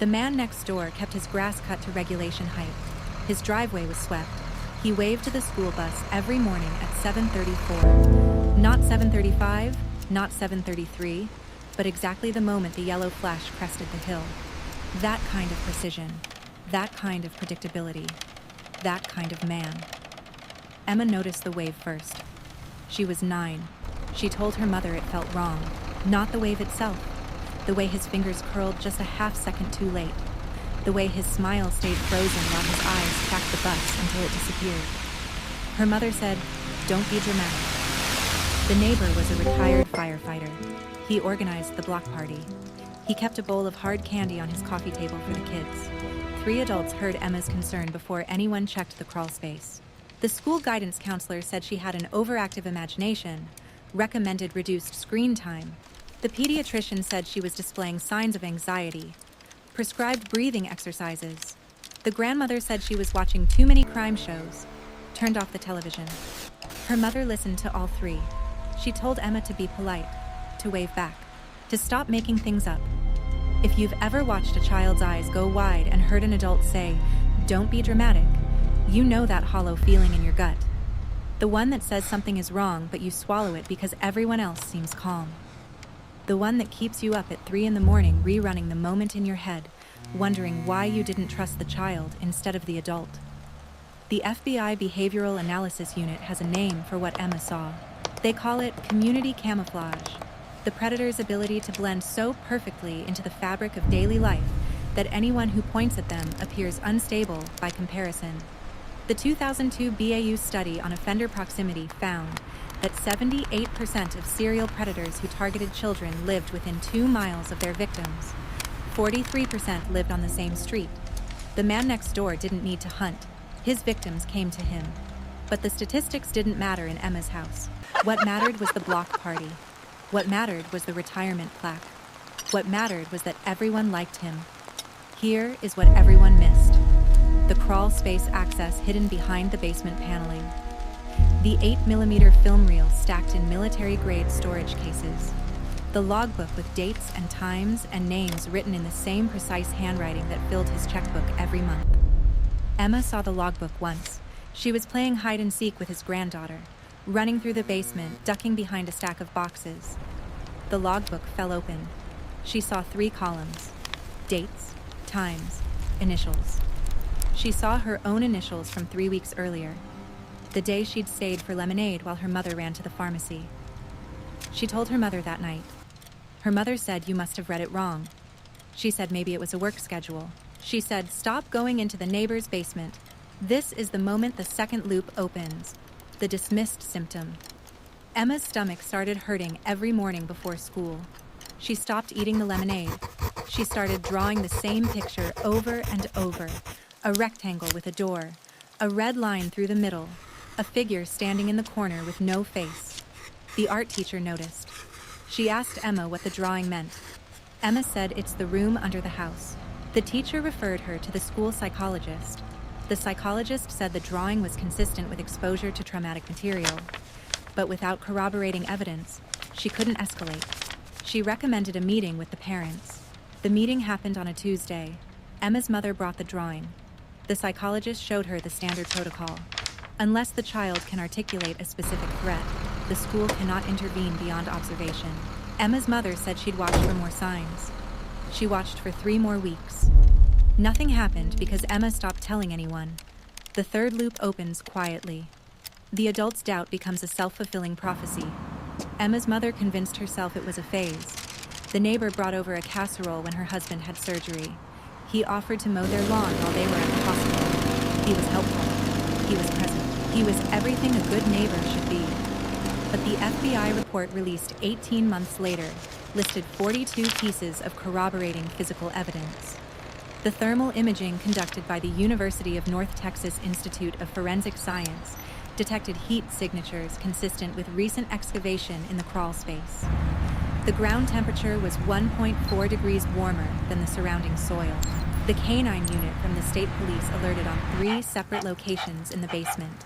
The man next door kept his grass cut to regulation height. His driveway was swept. He waved to the school bus every morning at 7:34. Not 7:35, not 7:33, but exactly the moment the yellow flash crested the hill. That kind of precision, that kind of predictability, that kind of man. Emma noticed the wave first. She was 9. She told her mother it felt wrong, not the wave itself, the way his fingers curled just a half second too late, the way his smile stayed frozen while his eyes tracked the bus until it disappeared. Her mother said, "Don't be dramatic." The neighbor was a retired firefighter. He organized the block party. He kept a bowl of hard candy on his coffee table for the kids. 3 adults heard Emma's concern before anyone checked the crawl space. The school guidance counselor said she had an overactive imagination, recommended reduced screen time. The pediatrician said she was displaying signs of anxiety, prescribed breathing exercises. The grandmother said she was watching too many crime shows, turned off the television. Her mother listened to all 3. She told Emma to be polite, to wave back, to stop making things up. If you've ever watched a child's eyes go wide and heard an adult say, "Don't be dramatic," you know that hollow feeling in your gut. The one that says something is wrong but you swallow it because everyone else seems calm. The one that keeps you up at 3 in the morning rerunning the moment in your head, wondering why you didn't trust the child instead of the adult. The FBI Behavioral Analysis Unit has a name for what Emma saw. They call it community camouflage, the predator's ability to blend so perfectly into the fabric of daily life that anyone who points at them appears unstable by comparison. The 2002 BAU study on offender proximity found that 78% of serial predators who targeted children lived within 2 miles of their victims. 43% lived on the same street. The man next door didn't need to hunt. His victims came to him. But the statistics didn't matter in Emma's house. What mattered was the block party. What mattered was the retirement plaque. What mattered was that everyone liked him. Here is what everyone missed: the crawl space access hidden behind the basement paneling. The 8mm film reel stacked in military-grade storage cases. The logbook with dates and times and names written in the same precise handwriting that filled his checkbook every month. Emma saw the logbook once. She was playing hide-and-seek with his granddaughter, running through the basement, ducking behind a stack of boxes. The logbook fell open. She saw 3 columns: dates, times, initials. She saw her own initials from 3 weeks earlier, the day she'd stayed for lemonade while her mother ran to the pharmacy. She told her mother that night. Her mother said, "You must have read it wrong." She said maybe it was a work schedule. She said, "Stop going into the neighbor's basement. This is the moment the second loop opens." The dismissed symptom. Emma's stomach started hurting every morning before school. She stopped eating the lemonade. She started drawing the same picture over and over: a rectangle with a door, a red line through the middle, a figure standing in the corner with no face. The art teacher noticed. She asked Emma what the drawing meant. Emma said it's the room under the house. The teacher referred her to the school psychologist. The psychologist said the drawing was consistent with exposure to traumatic material, but without corroborating evidence, she couldn't escalate. She recommended a meeting with the parents. The meeting happened on a Tuesday. Emma's mother brought the drawing. The psychologist showed her the standard protocol. Unless the child can articulate a specific threat, the school cannot intervene beyond observation. Emma's mother said she'd watched for more signs. She watched for 3 more weeks. Nothing happened because Emma stopped telling anyone. The third loop opens quietly. The adult's doubt becomes a self-fulfilling prophecy. Emma's mother convinced herself it was a phase. The neighbor brought over a casserole when her husband had surgery. He offered to mow their lawn while they were at the hospital. He was helpful. He was present. He was everything a good neighbor should be. But the FBI report released 18 months later listed 42 pieces of corroborating physical evidence. The thermal imaging conducted by the University of North Texas Institute of Forensic Science detected heat signatures consistent with recent excavation in the crawl space. The ground temperature was 1.4 degrees warmer than the surrounding soil. The canine unit from the state police alerted on 3 separate locations in the basement.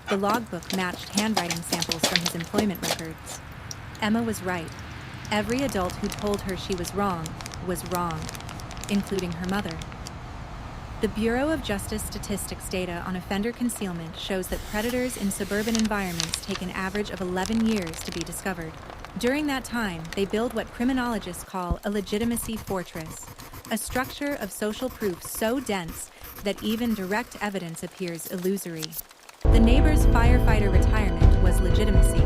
The logbook matched handwriting samples from his employment records. Emma was right. Every adult who told her she was wrong was wrong. including her mother. The Bureau of Justice Statistics data on offender concealment shows that predators in suburban environments take an average of 11 years to be discovered. During that time, they build what criminologists call a legitimacy fortress, a structure of social proof so dense that even direct evidence appears illusory. The neighbor's firefighter retirement was legitimacy.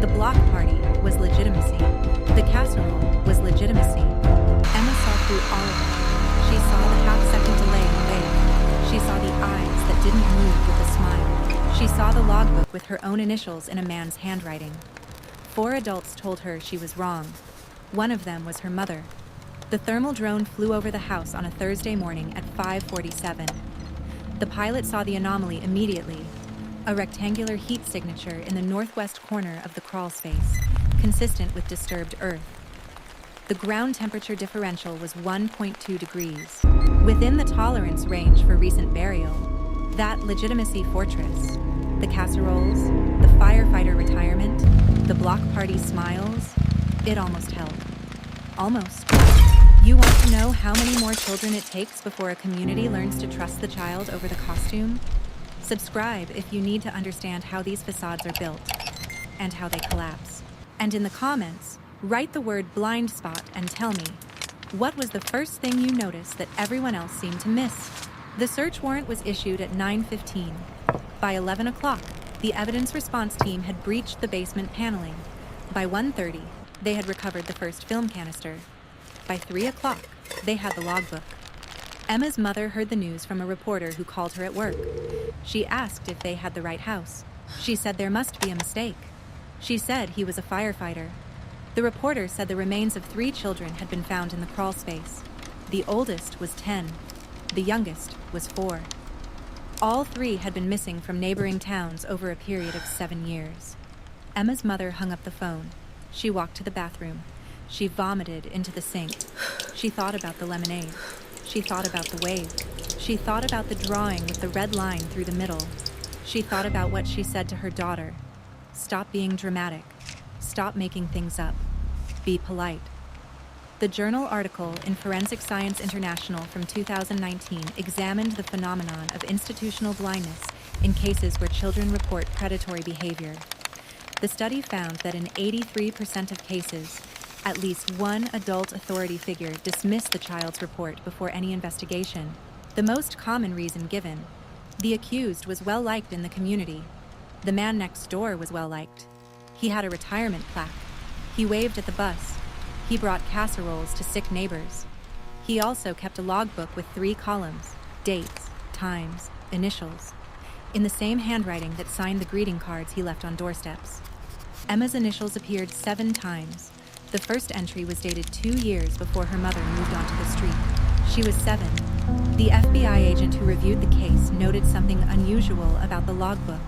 The block party was legitimacy. The casserole was legitimacy. Emma saw through all of it. She saw the half-second delay in the wave. She saw the eyes that didn't move with a smile. She saw the logbook with her own initials in a man's handwriting. 4 adults told her she was wrong. One of them was her mother. The thermal drone flew over the house on a Thursday morning at 5:47. The pilot saw the anomaly immediately, a rectangular heat signature in the northwest corner of the crawl space, consistent with disturbed Earth. The ground temperature differential was 1.2 degrees, within the tolerance range for recent burial. That legitimacy fortress, the casseroles, the firefighter retirement, the block party smiles, it almost held. Almost. You want to know how many more children it takes before a community learns to trust the child over the costume? Subscribe if you need to understand how these facades are built and how they collapse. And in the comments, write the word blind spot and tell me, what was the first thing you noticed that everyone else seemed to miss? The search warrant was issued at 9:15. By 11 o'clock, the evidence response team had breached the basement paneling. By 1:30, they had recovered the first film canister. By 3 o'clock, they had the logbook. Emma's mother heard the news from a reporter who called her at work. She asked if they had the right house. She said there must be a mistake. She said he was a firefighter. The reporter said the remains of 3 children had been found in the crawl space. The oldest was 10. The youngest was 4. All 3 had been missing from neighboring towns over a period of 7 years. Emma's mother hung up the phone. She walked to the bathroom. She vomited into the sink. She thought about the lemonade. She thought about the wave. She thought about the drawing with the red line through the middle. She thought about what she said to her daughter. Stop being dramatic. Stop making things up. Be polite. The journal article in Forensic Science International from 2019 examined the phenomenon of institutional blindness in cases where children report predatory behavior. The study found that in 83% of cases, at least one adult authority figure dismissed the child's report before any investigation. The most common reason given: the accused was well liked in the community. The man next door was well liked. He had a retirement plaque. He waved at the bus. He brought casseroles to sick neighbors. He also kept a logbook with 3 columns: dates, times, initials, in the same handwriting that signed the greeting cards he left on doorsteps. Emma's initials appeared 7 times. The first entry was dated 2 years before her mother moved onto the street. She was 7. The FBI agent who reviewed the case noted something unusual about the logbook.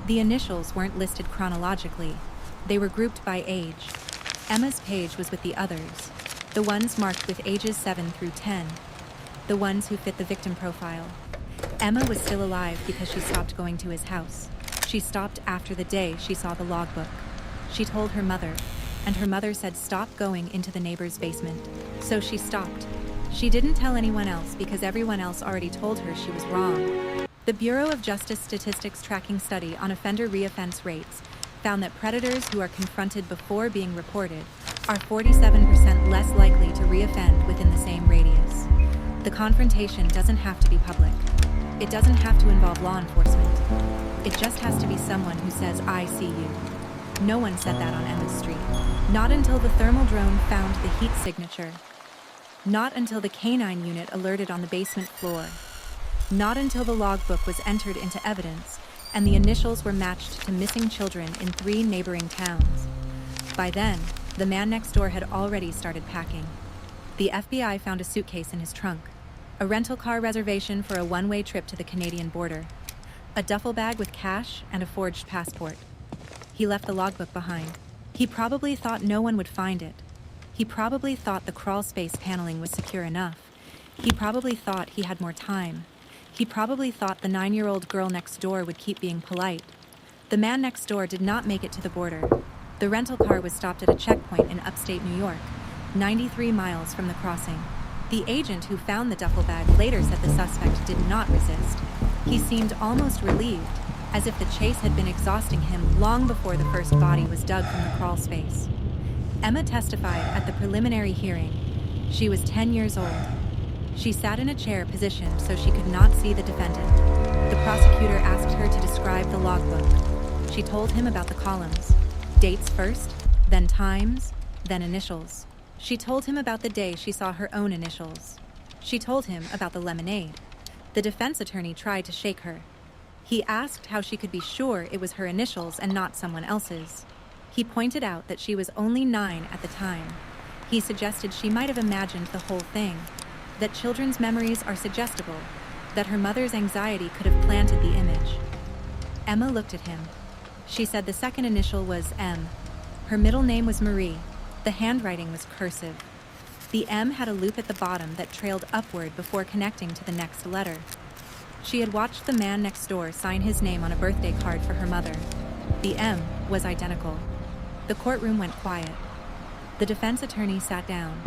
The initials weren't listed chronologically. They were grouped by age. Emma's page was with the others, the ones marked with ages 7 through 10, the ones who fit the victim profile. Emma was still alive because she stopped going to his house. She stopped after the day she saw the logbook. She told her mother, and her mother said stop going into the neighbor's basement. So she stopped. She didn't tell anyone else because everyone else already told her she was wrong. The Bureau of Justice Statistics tracking study on offender reoffense rates found that predators who are confronted before being reported are 47% less likely to reoffend within the same radius. The confrontation doesn't have to be public. It doesn't have to involve law enforcement. It just has to be someone who says, "I see you." No one said that on Emma's street. Not until the thermal drone found the heat signature. Not until the canine unit alerted on the basement floor. Not until the logbook was entered into evidence and the initials were matched to missing children in 3 neighboring towns. By then, the man next door had already started packing. The FBI found a suitcase in his trunk, a rental car reservation for a one-way trip to the Canadian border, a duffel bag with cash and a forged passport. He left the logbook behind. He probably thought no one would find it. He probably thought the crawl space paneling was secure enough. He probably thought he had more time. He probably thought the 9-year-old girl next door would keep being polite. The man next door did not make it to the border. The rental car was stopped at a checkpoint in upstate New York, 93 miles from the crossing. The agent who found the duffel bag later said the suspect did not resist. He seemed almost relieved, as if the chase had been exhausting him long before the first body was dug from the crawl space. Emma testified at the preliminary hearing. She was 10 years old. She sat in a chair positioned so she could not see the defendant. The prosecutor asked her to describe the logbook. She told him about the columns. Dates first, then times, then initials. She told him about the day she saw her own initials. She told him about the lemonade. The defense attorney tried to shake her. He asked how she could be sure it was her initials and not someone else's. He pointed out that she was only 9 at the time. He suggested she might have imagined the whole thing, that children's memories are suggestible, that her mother's anxiety could have planted the image. Emma looked at him. She said the second initial was M. Her middle name was Marie. The handwriting was cursive. The M had a loop at the bottom that trailed upward before connecting to the next letter. She had watched the man next door sign his name on a birthday card for her mother. The M was identical. The courtroom went quiet. The defense attorney sat down.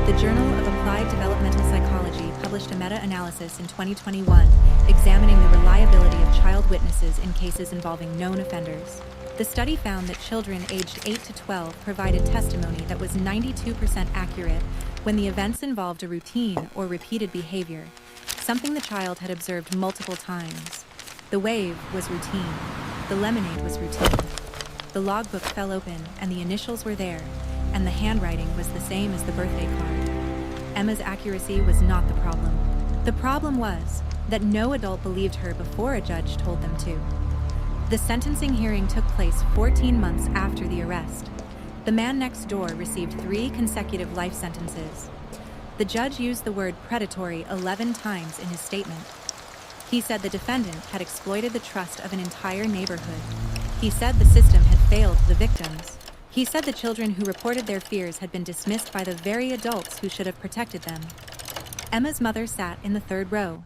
The Journal of Applied Developmental Psychology published a meta-analysis in 2021 examining the reliability of child witnesses in cases involving known offenders. The study found that children aged 8 to 12 provided testimony that was 92% accurate when the events involved a routine or repeated behavior, something the child had observed multiple times. The wave was routine. The lemonade was routine. The logbook fell open and the initials were there, and the handwriting was the same as the birthday card. Emma's accuracy was not the problem. The problem was that no adult believed her before a judge told them to. The sentencing hearing took place 14 months after the arrest. The man next door received 3 consecutive life sentences. The judge used the word predatory 11 times in his statement. He said the defendant had exploited the trust of an entire neighborhood. He said the system had failed the victims. He said the children who reported their fears had been dismissed by the very adults who should have protected them. Emma's mother sat in the 3rd row.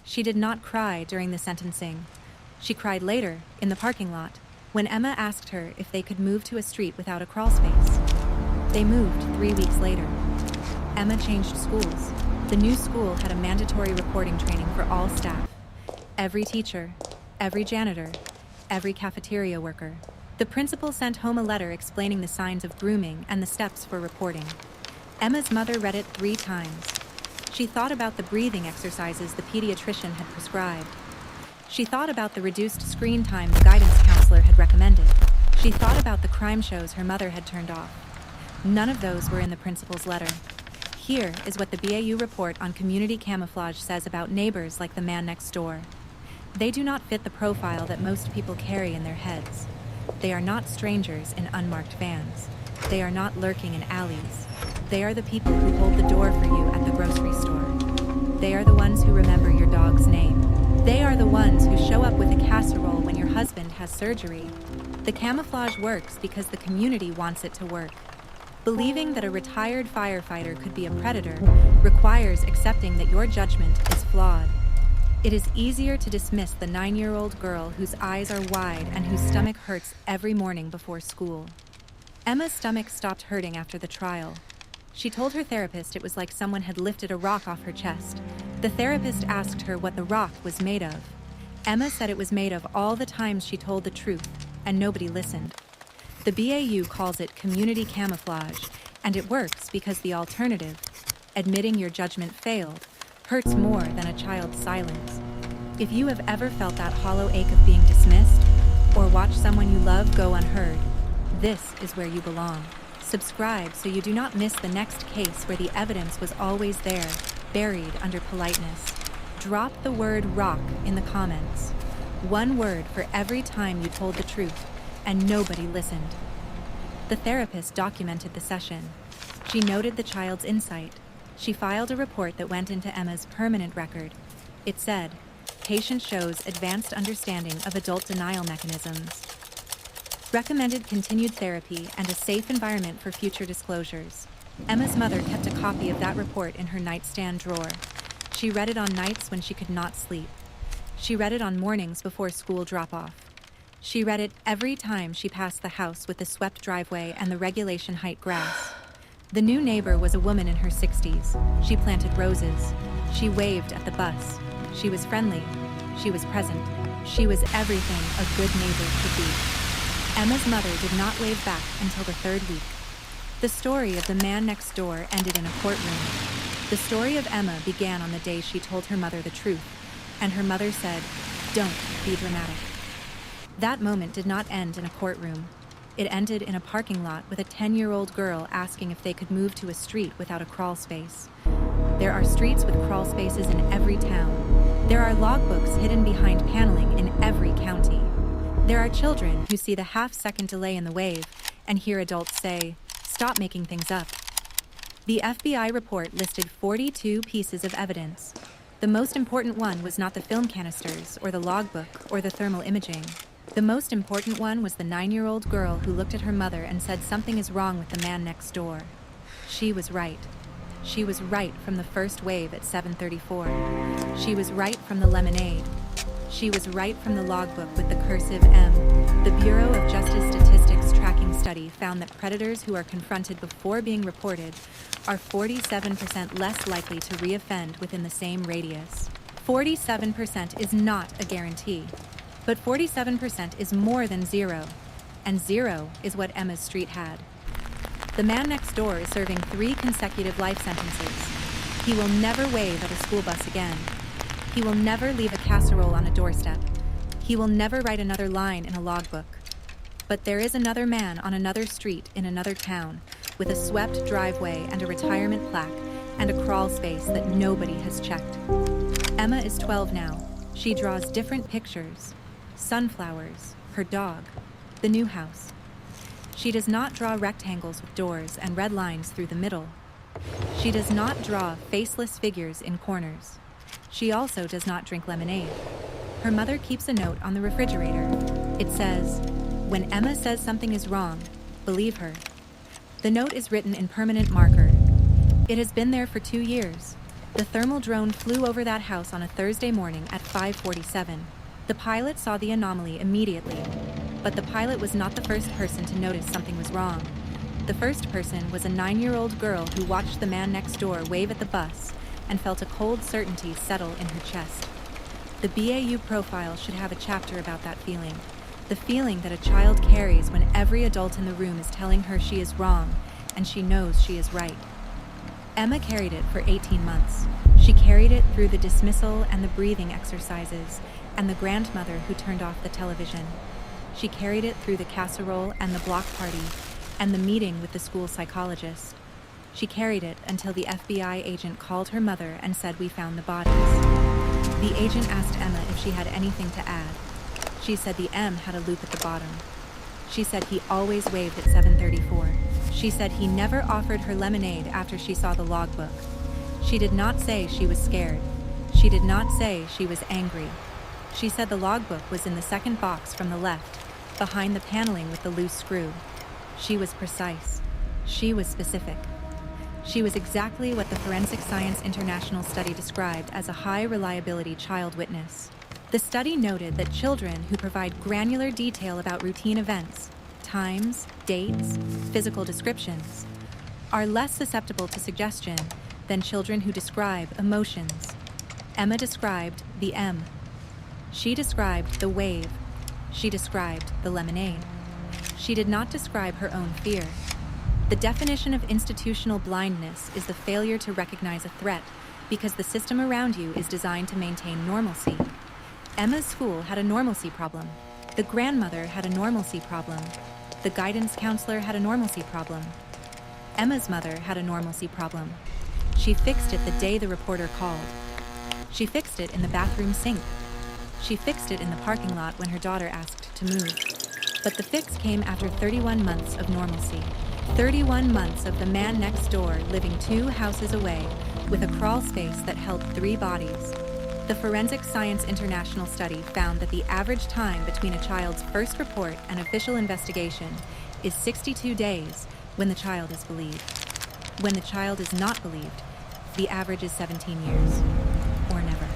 She did not cry during the sentencing. She cried later, in the parking lot, when Emma asked her if they could move to a street without a crawl space. They moved 3 weeks later. Emma changed schools. The new school had a mandatory reporting training for all staff. Every teacher, every janitor, every cafeteria worker. The principal sent home a letter explaining the signs of grooming and the steps for reporting. Emma's mother read it 3 times. She thought about the breathing exercises the pediatrician had prescribed. She thought about the reduced screen time the guidance counselor had recommended. She thought about the crime shows her mother had turned off. None of those were in the principal's letter. Here is what the BAU report on community camouflage says about neighbors like the man next door. They do not fit the profile that most people carry in their heads. They are not strangers in unmarked vans. They are not lurking in alleys. They are the people who hold the door for you at the grocery store. They are the ones who remember your dog's name. They are the ones who show up with a casserole when your husband has surgery. The camouflage works because the community wants it to work. Believing that a retired firefighter could be a predator requires accepting that your judgment is flawed. It is easier to dismiss the 9-year-old girl whose eyes are wide and whose stomach hurts every morning before school. Emma's stomach stopped hurting after the trial. She told her therapist it was like someone had lifted a rock off her chest. The therapist asked her what the rock was made of. Emma said it was made of all the times she told the truth, and nobody listened. The BAU calls it community camouflage, and it works because the alternative, admitting your judgment failed, hurts more than a child's silence. If you have ever felt that hollow ache of being dismissed, or watched someone you love go unheard, this is where you belong. Subscribe so you do not miss the next case where the evidence was always there, buried under politeness. Drop the word rock in the comments. 1 word for every time you told the truth, and nobody listened. The therapist documented the session. She noted the child's insight. She filed a report that went into Emma's permanent record. It said, "Patient shows advanced understanding of adult denial mechanisms. Recommended continued therapy and a safe environment for future disclosures." Emma's mother kept a copy of that report in her nightstand drawer. She read it on nights when she could not sleep. She read it on mornings before school drop-off. She read it every time she passed the house with the swept driveway and the regulation height grass. The new neighbor was a woman in her 60s. She planted roses. She waved at the bus. She was friendly. She was present. She was everything a good neighbor should be. Emma's mother did not wave back until the third week. The story of the man next door ended in a courtroom. The story of Emma began on the day she told her mother the truth, and her mother said, "Don't be dramatic." That moment did not end in a courtroom. It ended in a parking lot with a 10-year-old girl asking if they could move to a street without a crawl space. There are streets with crawl spaces in every town. There are logbooks hidden behind paneling in every county. There are children who see the half-second delay in the wave and hear adults say, "Stop making things up." The FBI report listed 42 pieces of evidence. The most important one was not the film canisters or the logbook or the thermal imaging. The most important one was the 9-year-old girl who looked at her mother and said something is wrong with the man next door. She was right. She was right from the first wave at 7:34. She was right from the lemonade. She was right from the logbook with the cursive M. The Bureau of Justice Statistics tracking study found that predators who are confronted before being reported are 47% less likely to reoffend within the same radius. 47% is not a guarantee, but 47% is more than zero, and zero is what Emma's street had. The man next door is serving 3 consecutive life sentences. He will never wave at a school bus again. He will never leave a casserole on a doorstep. He will never write another line in a logbook. But there is another man on another street in another town with a swept driveway and a retirement plaque and a crawl space that nobody has checked. Emma is 12 now. She draws different pictures. Sunflowers, her dog, the new house. She does not draw rectangles with doors and red lines through the middle. She does not draw faceless figures in corners. She also does not drink lemonade. Her mother keeps a note on the refrigerator. It says, "When Emma says something is wrong, believe her." The note is written in permanent marker. It has been there for 2 years. The thermal drone flew over that house on a Thursday morning at 5:47. The pilot saw the anomaly immediately, but the pilot was not the first person to notice something was wrong. The first person was a 9-year-old girl who watched the man next door wave at the bus and felt a cold certainty settle in her chest. The BAU profile should have a chapter about that feeling. The feeling that a child carries when every adult in the room is telling her she is wrong and she knows she is right. Emma carried it for 18 months. She carried it through the dismissal and the breathing exercises and the grandmother who turned off the television. She carried it through the casserole and the block party and the meeting with the school psychologist. She carried it until the FBI agent called her mother and said, "We found the bodies." The agent asked Emma if she had anything to add. She said the M had a loop at the bottom. She said he always waved at 7:34. She said he never offered her lemonade after she saw the logbook. She did not say she was scared. She did not say she was angry. She said the logbook was in the second box from the left, behind the paneling with the loose screw. She was precise. She was specific. She was exactly what the Forensic Science International study described as a high-reliability child witness. The study noted that children who provide granular detail about routine events, times, dates, physical descriptions, are less susceptible to suggestion than children who describe emotions. Emma described the M. She described the wave. She described the lemonade. She did not describe her own fear. The definition of institutional blindness is the failure to recognize a threat because the system around you is designed to maintain normalcy. Emma's school had a normalcy problem. The grandmother had a normalcy problem. The guidance counselor had a normalcy problem. Emma's mother had a normalcy problem. She fixed it the day the reporter called. She fixed it in the bathroom sink. She fixed it in the parking lot when her daughter asked to move. But the fix came after 31 months of normalcy. 31 months of the man next door living 2 houses away with a crawl space that held 3 bodies. The Forensic Science International study found that the average time between a child's first report and official investigation is 62 days when the child is believed. When the child is not believed, the average is 17 years, or never.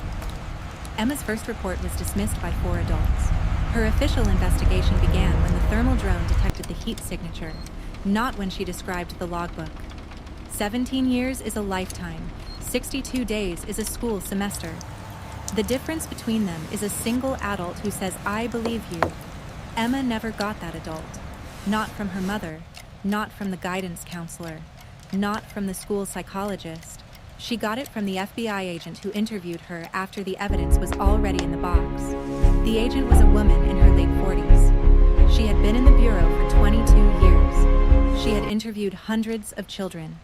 Emma's first report was dismissed by 4 adults. Her official investigation began when the thermal drone detected the heat signature, not when she described the logbook. 17 years is a lifetime. 62 days is a school semester. The difference between them is a single adult who says, "I believe you." Emma never got that adult. Not from her mother, not from the guidance counselor, not from the school psychologist. She got it from the FBI agent who interviewed her after the evidence was already in the box. The agent was a woman in her late 40s. She had been in the bureau for 22 years. She had interviewed hundreds of children.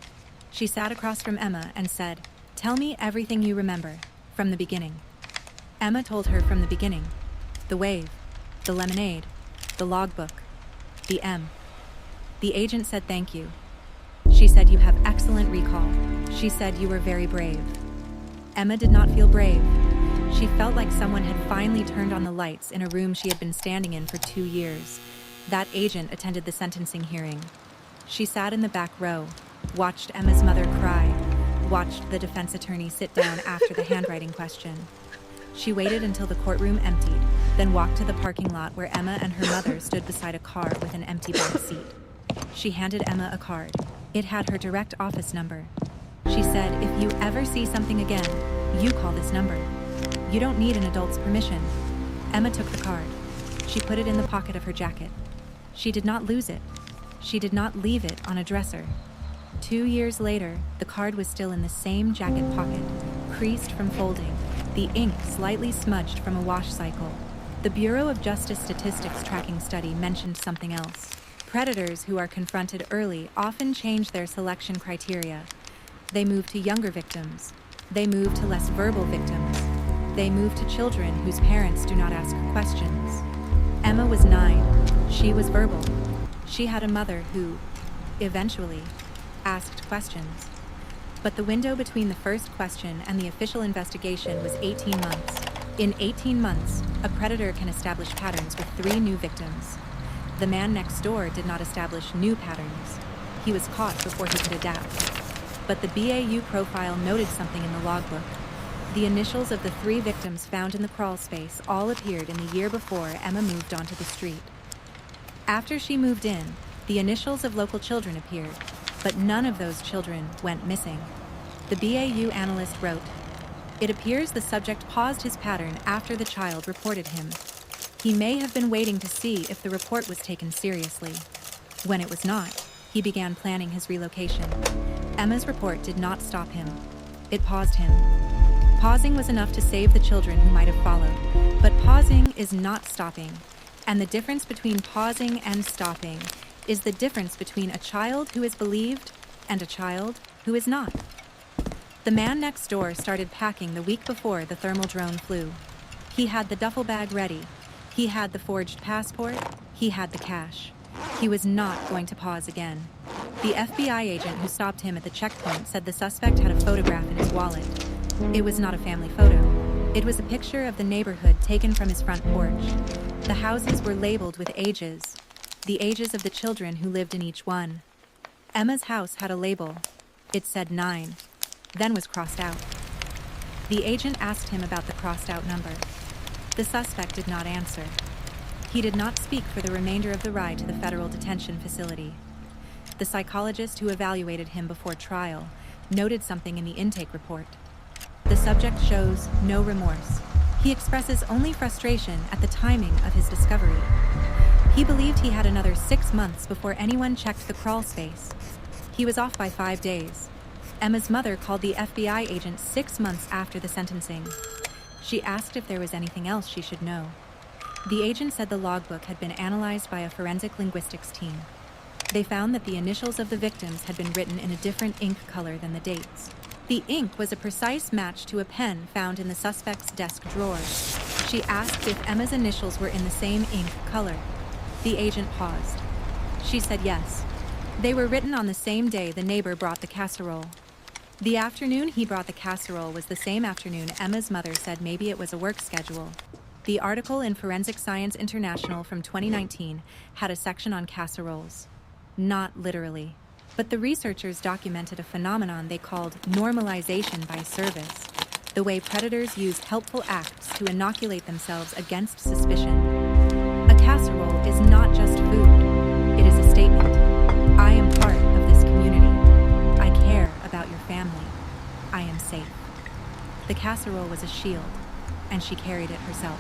She sat across from Emma and said, "Tell me everything you remember, from the beginning." Emma told her from the beginning. The wave, the lemonade, the logbook, the M. The agent said thank you. She said you have excellent recall. She said you were very brave. Emma did not feel brave. She felt like someone had finally turned on the lights in a room she had been standing in for 2 years. That agent attended the sentencing hearing. She sat in the back row, watched Emma's mother cry, watched the defense attorney sit down after the handwriting question. She waited until the courtroom emptied, then walked to the parking lot where Emma and her mother stood beside a car with an empty back seat. She handed Emma a card. It had her direct office number. She said, "If you ever see something again, you call this number. You don't need an adult's permission." Emma took the card. She put it in the pocket of her jacket. She did not lose it. She did not leave it on a dresser. 2 years later, the card was still in the same jacket pocket, creased from folding, the ink slightly smudged from a wash cycle. The Bureau of Justice Statistics tracking study mentioned something else. Predators who are confronted early often change their selection criteria. They move to younger victims. They move to less verbal victims. They move to children whose parents do not ask questions. Emma was 9. She was verbal. She had a mother who, eventually, asked questions. But the window between the first question and the official investigation was 18 months. In 18 months, a predator can establish patterns with 3 new victims. The man next door did not establish new patterns. He was caught before he could adapt. But the BAU profile noted something in the logbook. The initials of the 3 victims found in the crawl space all appeared in the year before Emma moved onto the street. After she moved in, the initials of local children appeared, but none of those children went missing. The BAU analyst wrote, "It appears the subject paused his pattern after the child reported him. He may have been waiting to see if the report was taken seriously. When it was not, he began planning his relocation." Emma's report did not stop him. It paused him. Pausing was enough to save the children who might have followed, but pausing is not stopping. And the difference between pausing and stopping is the difference between a child who is believed and a child who is not. The man next door started packing the week before the thermal drone flew. He had the duffel bag ready. He had the forged passport. He had the cash. He was not going to pause again. The FBI agent who stopped him at the checkpoint said the suspect had a photograph in his wallet. It was not a family photo. It was a picture of the neighborhood taken from his front porch. The houses were labeled with ages, the ages of the children who lived in each one. Emma's house had a label. It said 9, then was crossed out. The agent asked him about the crossed out number. The suspect did not answer. He did not speak for the remainder of the ride to the federal detention facility. The psychologist who evaluated him before trial noted something in the intake report. The subject shows no remorse. He expresses only frustration at the timing of his discovery. He believed he had another 6 months before anyone checked the crawl space. He was off by 5 days. Emma's mother called the FBI agent 6 months after the sentencing. She asked if there was anything else she should know. The agent said the logbook had been analyzed by a forensic linguistics team. They found that the initials of the victims had been written in a different ink color than the dates. The ink was a precise match to a pen found in the suspect's desk drawer. She asked if Emma's initials were in the same ink color. The agent paused. She said yes. They were written on the same day the neighbor brought the casserole. The afternoon he brought the casserole was the same afternoon Emma's mother said maybe it was a work schedule. The article in Forensic Science International from 2019 had a section on casseroles. Not literally. But the researchers documented a phenomenon they called normalization by service, the way predators used helpful acts to inoculate themselves against suspicion. A casserole is not just food. It is a statement. I am part of this community. I care. The casserole was a shield, and she carried it herself.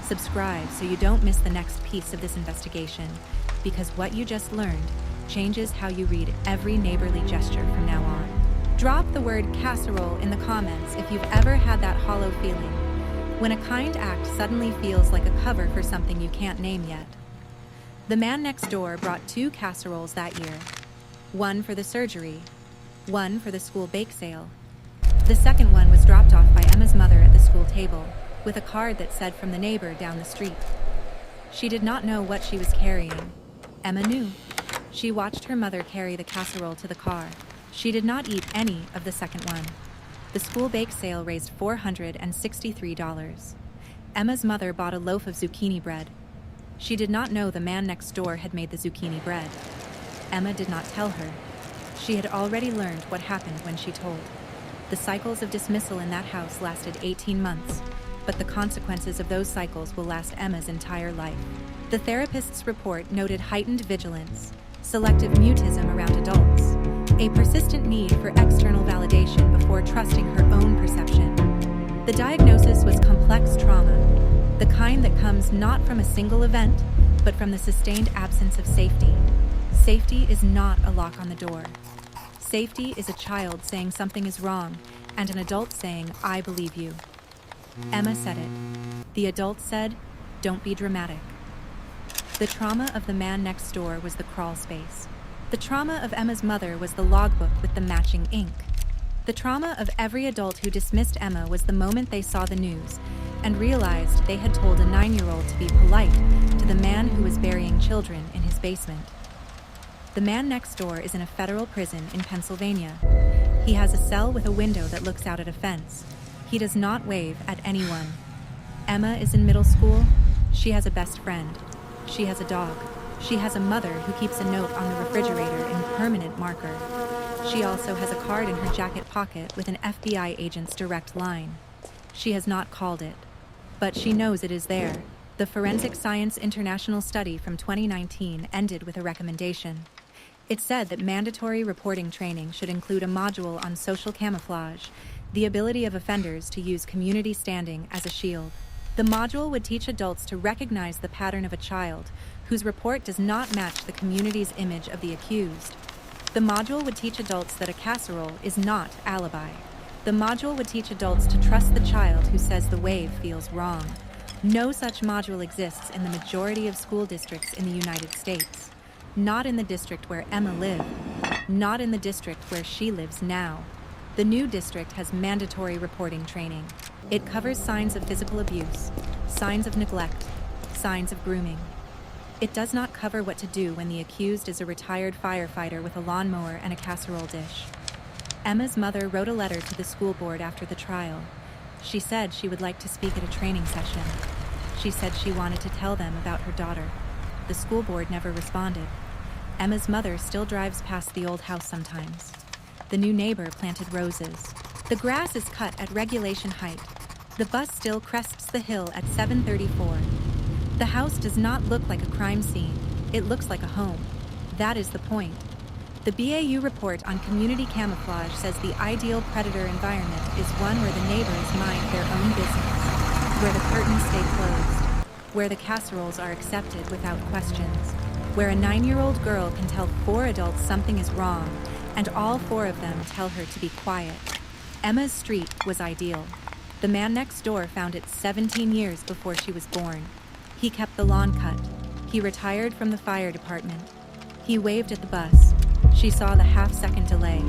Subscribe so you don't miss the next piece of this investigation, because what you just learned changes how you read every neighborly gesture from now on. Drop the word casserole in the comments if you've ever had that hollow feeling, when a kind act suddenly feels like a cover for something you can't name yet. The man next door brought 2 casseroles that year. One for the surgery, one for the school bake sale. The second one was dropped off by Emma's mother at the school table, with a card that said from the neighbor down the street. She did not know what she was carrying. Emma knew. She watched her mother carry the casserole to the car. She did not eat any of the second one. The school bake sale raised $463. Emma's mother bought a loaf of zucchini bread. She did not know the man next door had made the zucchini bread. Emma did not tell her. She had already learned what happened when she told. The cycles of dismissal in that house lasted 18 months, but the consequences of those cycles will last Emma's entire life. The therapist's report noted heightened vigilance, selective mutism around adults, a persistent need for external validation before trusting her own perception. The diagnosis was complex trauma, the kind that comes not from a single event, but from the sustained absence of safety. Safety is not a lock on the door. Safety is a child saying something is wrong, and an adult saying, "I believe you." Emma said it. The adult said, "Don't be dramatic." The trauma of the man next door was the crawl space. The trauma of Emma's mother was the logbook with the matching ink. The trauma of every adult who dismissed Emma was the moment they saw the news and realized they had told a 9-year-old to be polite to the man who was burying children in his basement. The man next door is in a federal prison in Pennsylvania. He has a cell with a window that looks out at a fence. He does not wave at anyone. Emma is in middle school. She has a best friend. She has a dog. She has a mother who keeps a note on the refrigerator in permanent marker. She also has a card in her jacket pocket with an FBI agent's direct line. She has not called it, but she knows it is there. The Forensic Science International study from 2019 ended with a recommendation. It said that mandatory reporting training should include a module on social camouflage, the ability of offenders to use community standing as a shield. The module would teach adults to recognize the pattern of a child whose report does not match the community's image of the accused. The module would teach adults that a casserole is not alibi. The module would teach adults to trust the child who says the wave feels wrong. No such module exists in the majority of school districts in the United States. Not in the district where Emma lived. Not in the district where she lives now. The new district has mandatory reporting training. It covers signs of physical abuse, signs of neglect, signs of grooming. It does not cover what to do when the accused is a retired firefighter with a lawnmower and a casserole dish. Emma's mother wrote a letter to the school board after the trial. She said she would like to speak at a training session. She said she wanted to tell them about her daughter. The school board never responded. Emma's mother still drives past the old house sometimes. The new neighbor planted roses. The grass is cut at regulation height. The bus still crests the hill at 7:34. The house does not look like a crime scene. It looks like a home. That is the point. The BAU report on community camouflage says the ideal predator environment is one where the neighbors mind their own business, where the curtains stay closed, where the casseroles are accepted without questions, where a 9-year-old girl can tell 4 adults something is wrong, and all 4 of them tell her to be quiet. Emma's street was ideal. The man next door found it 17 years before she was born. He kept the lawn cut. He retired from the fire department. He waved at the bus. She saw the half-second delay.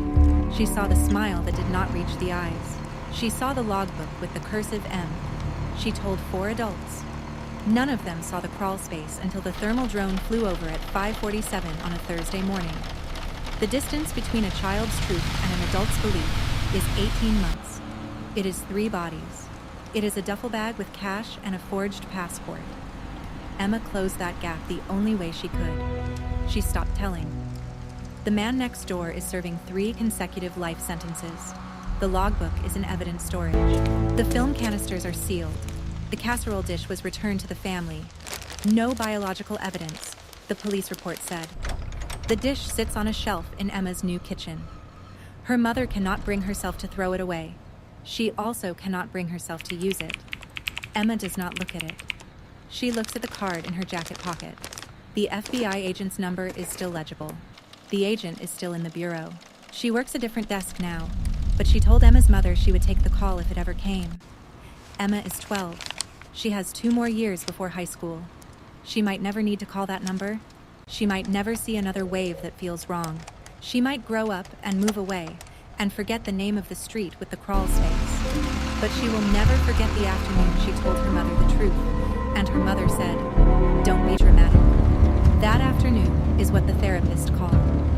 She saw the smile that did not reach the eyes. She saw the logbook with the cursive M. She told 4 adults. None of them saw the crawl space until the thermal drone flew over at 5:47 on a Thursday morning. The distance between a child's truth and an adult's belief is 18 months. It is 3 bodies. It is a duffel bag with cash and a forged passport. Emma closed that gap the only way she could. She stopped telling. The man next door is serving 3 consecutive life sentences. The logbook is in evidence storage. The film canisters are sealed. The casserole dish was returned to the family. No biological evidence, the police report said. The dish sits on a shelf in Emma's new kitchen. Her mother cannot bring herself to throw it away. She also cannot bring herself to use it. Emma does not look at it. She looks at the card in her jacket pocket. The FBI agent's number is still legible. The agent is still in the bureau. She works a different desk now, but she told Emma's mother she would take the call if it ever came. Emma is 12. She has 2 more years before high school. She might never need to call that number. She might never see another wave that feels wrong. She might grow up and move away and forget the name of the street with the crawl space. But she will never forget the afternoon she told her mother the truth, and her mother said, "Don't be dramatic." That afternoon is what the therapists call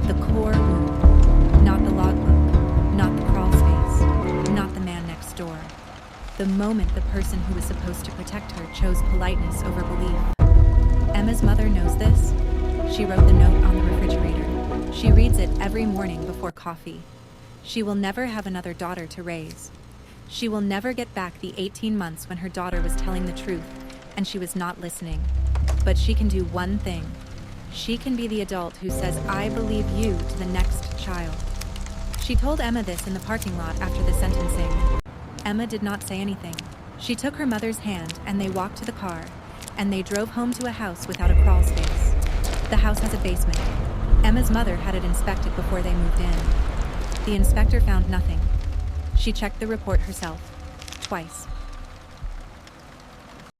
the core wound. Not the logbook, not the crawl space, not the man next door. The moment the person who was supposed to protect her chose politeness over belief. Emma's mother knows this. She wrote the note on the refrigerator. She reads it every morning before coffee. She will never have another daughter to raise. She will never get back the 18 months when her daughter was telling the truth and she was not listening. But she can do one thing. She can be the adult who says, "I believe you," to the next child. She told Emma this in the parking lot after the sentencing. Emma did not say anything. She took her mother's hand and they walked to the car, and they drove home to a house without a crawl space. The house has a basement. Emma's mother had it inspected before they moved in. The inspector found nothing. She checked the report herself, twice.